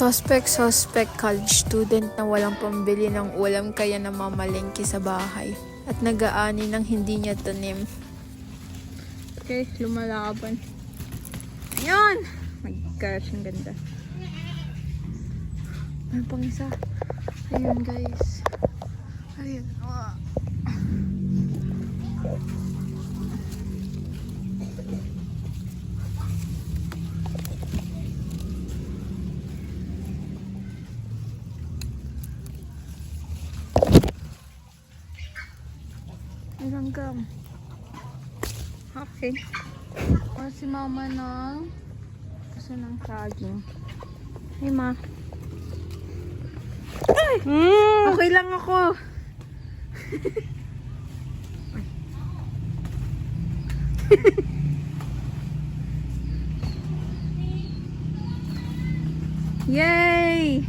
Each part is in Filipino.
Suspect college student na walang pambili ng ulam kaya namamalengke sa bahay at nag-aani ng hindi niya tanim. Okay, lumalaban. Ayun! My gosh, ang ganda. Ayun pang isa. Ayun guys. Ayun. Oh. Langgam. Okay. O si mama ng gusto ng saging. Hey ma. Ay! Okay lang ako. Yay!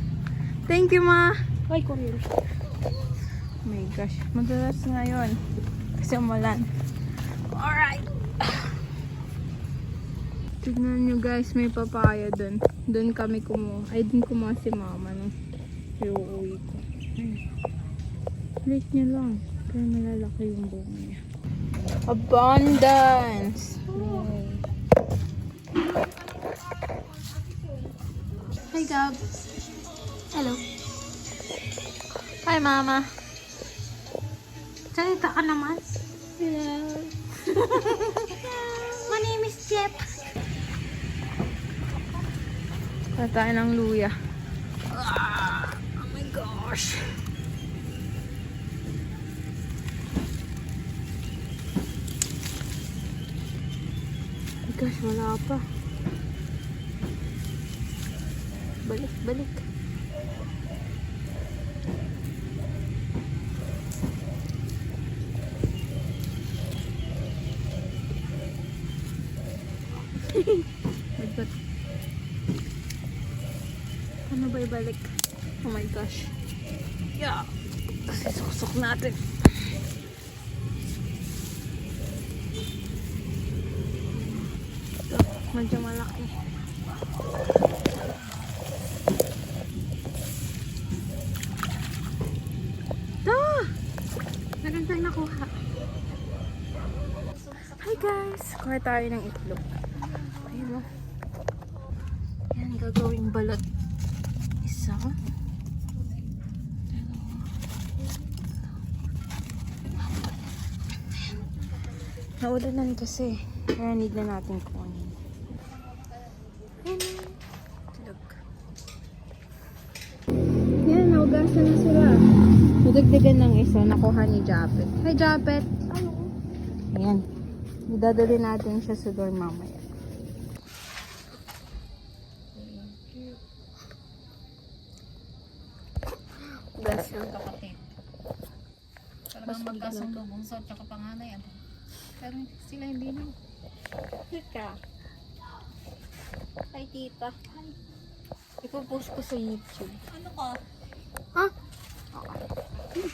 Thank you ma. Ay, kuryente. Oh my gosh, madalas ngayon kasi umulan. Alright. Tignan nyo guys, may papaya dun. Dun kami kumuha. Ay, dun kumuha si mama nung iuwi ko. Late niya lang. Kaya malalaki yung bunga niya. Abundance! Yay. Hi, Gab. Hello. Hi mama. Salita ka naman. Hello. My name is Jeff. Kaya tayo ng luya. Oh my gosh. Oh my gosh, wala pa. Balik. Ba't? Ano ba ibalik? Oh my gosh. Yeah. Kasi susok natin. Ito, medyo malaki. Ito! Meron tayong nakuha. Hi guys! Kuha tayo ng itlog. Ayun o. Yan, gagawing balot. Isa. Naulanan kasi. Kaya need na natin kunin. Itlog. Yan, naugasan na sila. Madagdagan ng isa. Nakuha ni Japet. Hi Japet! Ayan. Idadali natin siya sa door mamaya. Bless your kapatid. Talagang magkasundo, bunso at saka panganay. Pero sila hindi na. Tita. Hi, tita. Hi. Ipopost ko sa YouTube. Ano ka? Ha? Okay.